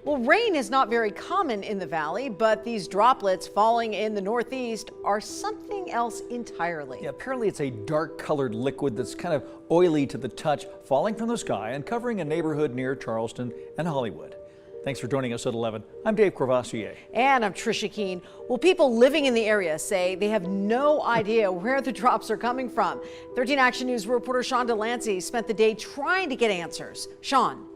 Well, rain is not very common in the valley, but these droplets falling in the northeast are something else entirely. Yeah, apparently it's a dark colored liquid that's kind of oily to the touch, falling from the sky and covering a neighborhood near Charleston and Hollywood. Thanks for joining us at 11. I'm Dave Courvoisier. And I'm Trisha Keene. Well, people living in the area say they have no idea where the drops are coming from. 13 Action News reporter Sean Delancey spent the day trying to get answers. Sean.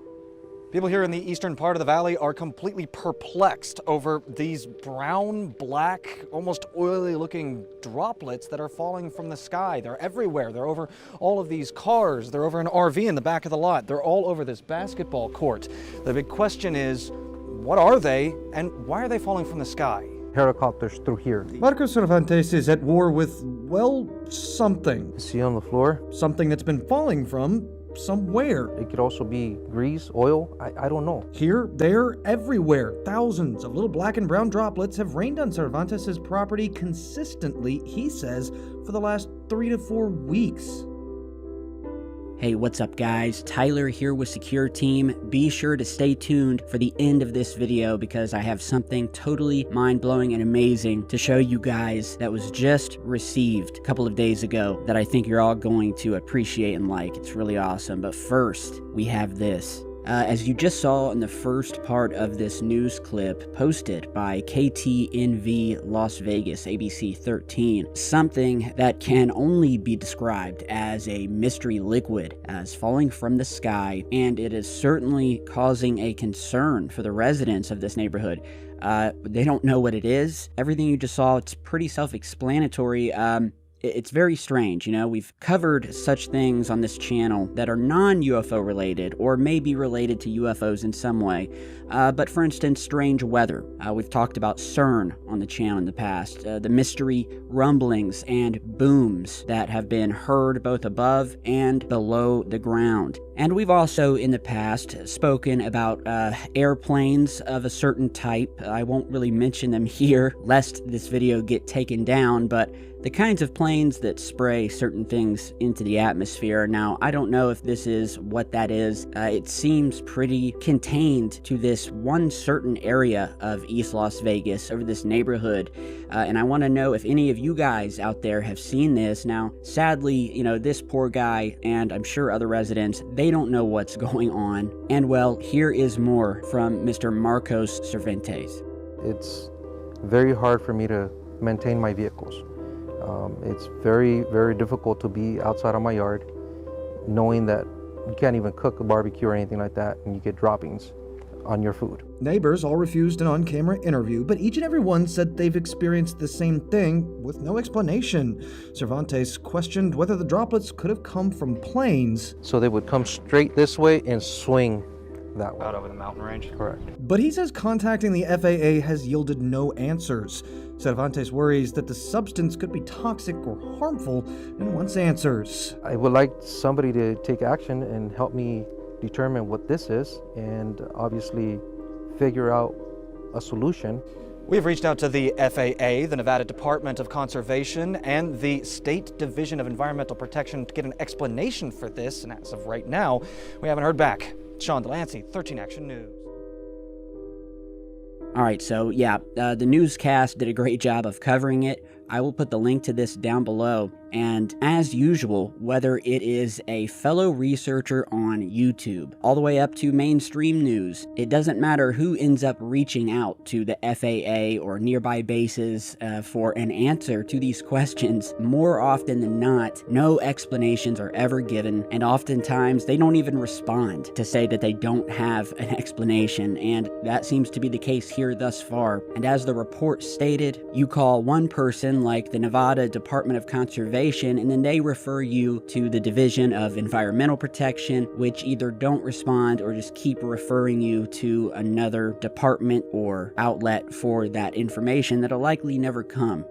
People here in the eastern part of the valley are completely perplexed over these brown, black, almost oily looking droplets that are falling from the sky. They're everywhere. They're over all of these cars. They're over an RV in the back of the lot. They're all over this basketball court. The big question is, what are they and why are they falling from the sky? Helicopters through here. Marcos Cervantes is at war with, well, something. See on the floor? Something that's been falling from somewhere. It could also be grease, oil, I don't know. Here, there, everywhere. Thousands of little black and brown droplets have rained on Cervantes' property consistently, he says, for the last 3 to 4 weeks. Hey, what's up guys? Tyler here with Secure Team. Be sure to stay tuned for the end of this video because I have something totally mind-blowing and amazing to show you guys that was just received a couple of days ago that I think you're all going to appreciate and like. It's really awesome. But first, we have this. As you just saw in the first part of this news clip posted by KTNV Las Vegas, ABC 13, something that can only be described as a mystery liquid as falling from the sky, and it is certainly causing a concern for the residents of this neighborhood. They don't know what it is. Everything you just saw, it's pretty self-explanatory. It's very strange, you know, we've covered such things on this channel that are non-UFO related or maybe related to UFOs in some way. But for instance, strange weather. We've talked about CERN on the channel in the past, the mystery rumblings and booms that have been heard both above and below the ground. And we've also in the past spoken about airplanes of a certain type. I won't really mention them here lest this video get taken down, but the kinds of planes that spray certain things into the atmosphere. Now, I don't know if this is what that is. It seems pretty contained to this one certain area of East Las Vegas, over this neighborhood. And I want to know if any of you guys out there have seen this. Now, sadly, you know, this poor guy, and I'm sure other residents, they don't know what's going on. And well, here is more from Mr. Marcos Cervantes. It's very hard for me to maintain my vehicles. It's very, very difficult to be outside of my yard knowing that you can't even cook a barbecue or anything like that and you get droppings on your food. Neighbors all refused an on-camera interview, but each and every one said they've experienced the same thing with no explanation. Cervantes questioned whether the droplets could have come from planes. So they would come straight this way and swing that way. Out over the mountain range? Correct. But he says contacting the FAA has yielded no answers. Cervantes worries that the substance could be toxic or harmful and wants answers. I would like somebody to take action and help me determine what this is and obviously figure out a solution. We've reached out to the FAA, the Nevada Department of Conservation, and the State Division of Environmental Protection to get an explanation for this, and as of right now, we haven't heard back. Sean Delancey, 13 Action News. All right, so yeah, the newscast did a great job of covering it. I will put the link to this down below. And as usual, whether it is a fellow researcher on YouTube, all the way up to mainstream news, it doesn't matter who ends up reaching out to the FAA or nearby bases for an answer to these questions. More often than not, no explanations are ever given, and oftentimes they don't even respond to say that they don't have an explanation, and that seems to be the case here thus far. And as the report stated, you call one person like the Nevada Department of Conservation, and then they refer you to the Division of Environmental Protection, which either don't respond or just keep referring you to another department or outlet for that information that'll likely never come.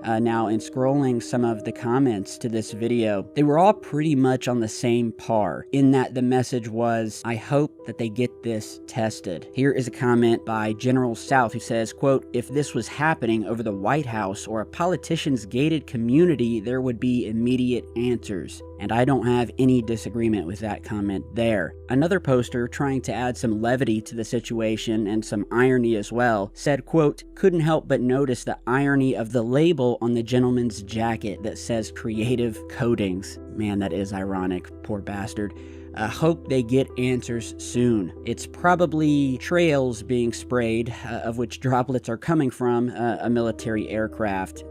Now, in scrolling some of the comments to this video, they were all pretty much on the same par, in that the message was, I hope that they get this tested. Here is a comment by General South who says, quote, if this was happening over the White House or a politician's gated community, there would be immediate answers. And I don't have any disagreement with that comment there. Another poster, trying to add some levity to the situation and some irony as well, said, quote, "Couldn't help but notice the irony of the label on the gentleman's jacket that says Creative Coatings." Man, that is ironic. Poor bastard. Hope they get answers soon. It's probably trails being sprayed, of which droplets are coming from a military aircraft.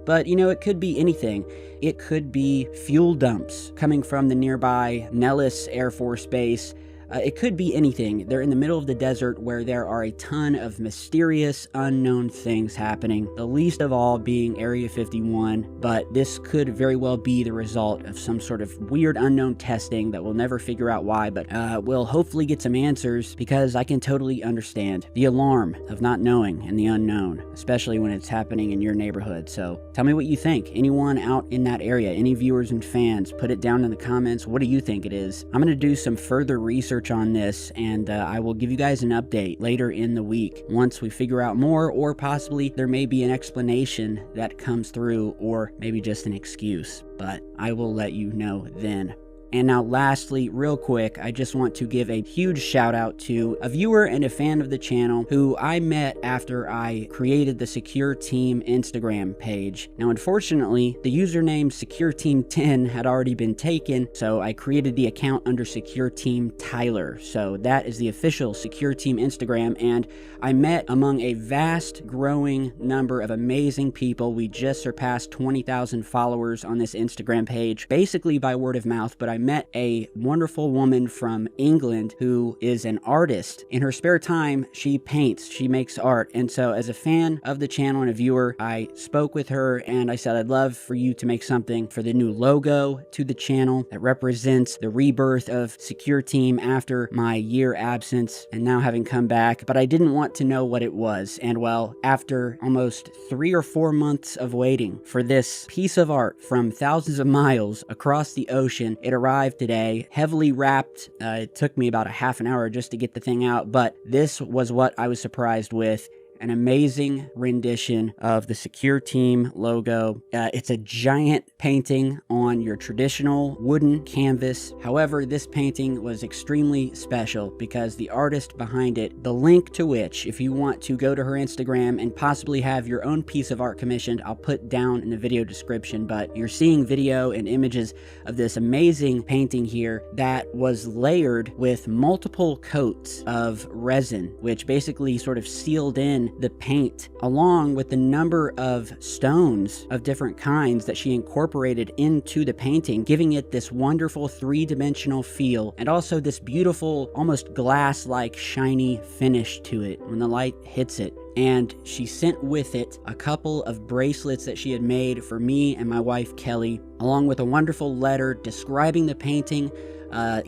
But, you know, it could be anything. It could be fuel dumps coming from the nearby Nellis Air Force Base. It could be anything. They're in the middle of the desert where there are a ton of mysterious, unknown things happening, the least of all being Area 51, but this could very well be the result of some sort of weird unknown testing that we'll never figure out why, but we'll hopefully get some answers, because I can totally understand the alarm of not knowing and the unknown, especially when it's happening in your neighborhood. So tell me what you think. Anyone out in that area, any viewers and fans, put it down in the comments. What do you think it is? I'm going to do some further research on this, and I will give you guys an update later in the week once we figure out more, or possibly there may be an explanation that comes through, or maybe just an excuse, but I will let you know then. And now lastly, real quick, I just want to give a huge shout out to a viewer and a fan of the channel who I met after I created the Secure Team Instagram page. Now unfortunately, the username SecureTeam10 had already been taken, so I created the account under Secure Team Tyler. So that is the official Secure Team Instagram, and I met among a vast growing number of amazing people. We just surpassed 20,000 followers on this Instagram page, basically by word of mouth, but I met a wonderful woman from England who is an artist. In her spare time, she paints, she makes art. And so as a fan of the channel and a viewer, I spoke with her and I said, I'd love for you to make something for the new logo to the channel that represents the rebirth of Secure Team after my year absence and now having come back. But I didn't want to know what it was. And well, after almost 3 or 4 months of waiting for this piece of art from thousands of miles across the ocean, it arrived today, heavily wrapped. It took me about a half an hour just to get the thing out, but this was what I was surprised with. An amazing rendition of the Secure Team logo. It's a giant painting on your traditional wooden canvas. However, this painting was extremely special because the artist behind it, the link to which, if you want to go to her Instagram and possibly have your own piece of art commissioned, I'll put down in the video description, but you're seeing video and images of this amazing painting here that was layered with multiple coats of resin, which basically sort of sealed in the paint, along with the number of stones of different kinds that she incorporated into the painting, giving it this wonderful three-dimensional feel and also this beautiful, almost glass-like shiny finish to it when the light hits it. And she sent with it a couple of bracelets that she had made for me and my wife Kelly, along with a wonderful letter describing the painting,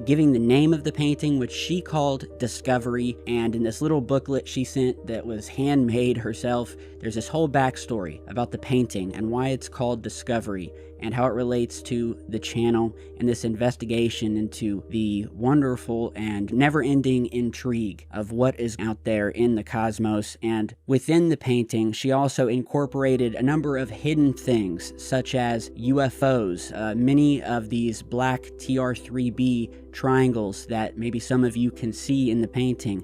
giving the name of the painting, which she called Discovery. And in this little booklet she sent that was handmade herself, there's this whole backstory about the painting and why it's called Discovery and how it relates to the channel and this investigation into the wonderful and never-ending intrigue of what is out there in the cosmos. And within the painting, she also incorporated a number of hidden things, such as UFOs, many of these black TR-3B triangles that maybe some of you can see in the painting.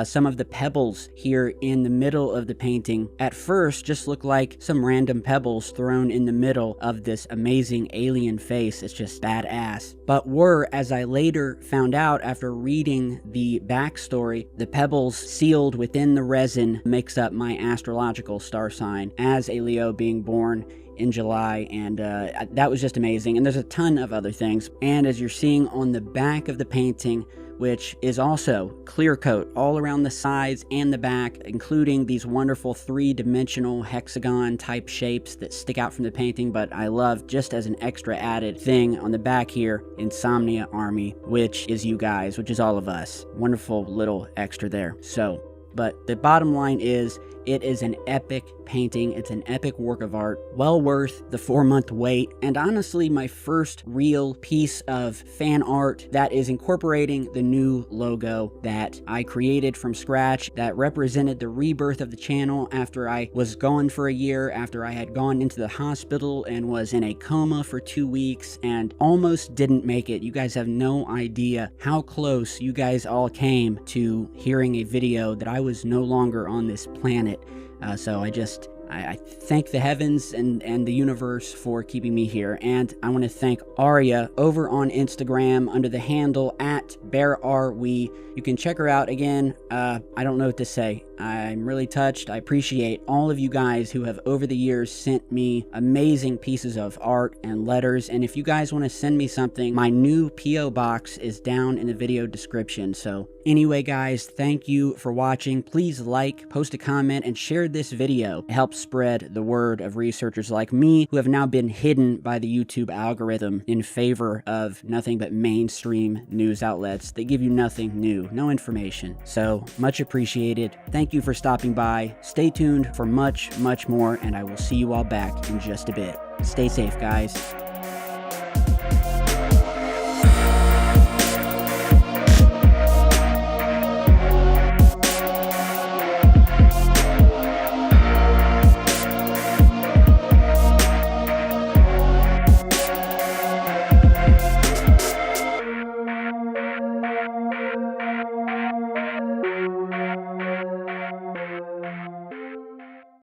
Some of the pebbles here in the middle of the painting at first just look like some random pebbles thrown in the middle of this amazing alien face. It's just badass. But were, as I later found out after reading the backstory, the pebbles sealed within the resin makes up my astrological star sign as a Leo, being born in July, and that was just amazing. And there's a ton of other things. And as you're seeing on the back of the painting, which is also clear coat all around the sides and the back, including these wonderful three-dimensional hexagon type shapes that stick out from the painting, but I love just as an extra added thing on the back here, Insomnia Army, which is you guys, which is all of us. Wonderful little extra there. So, but the bottom line is, It is an epic painting. It's an epic work of art, well worth the 4-month wait, and honestly my first real piece of fan art that is incorporating the new logo that I created from scratch, that represented the rebirth of the channel after I was gone for a year, after I had gone into the hospital and was in a coma for 2 weeks and almost didn't make it. You guys have no idea how close you guys all came to hearing a video that I was no longer on this planet. So I thank the heavens and the universe for keeping me here. And I want to thank Aria over on Instagram under the handle @BearAreWe. You can check her out again. I don't know what to say. I'm really touched. I appreciate all of you guys who have over the years sent me amazing pieces of art and letters. And if you guys want to send me something, my new P.O. box is down in the video description. So anyway, guys, thank you for watching. Please like, post a comment, and share this video. It helps spread the word of researchers like me who have now been hidden by the YouTube algorithm in favor of nothing but mainstream news outlets that give you nothing new, no information. So much appreciated. Thank you for stopping by. Stay tuned for much, much more, and I will see you all back in just a bit. Stay safe, guys.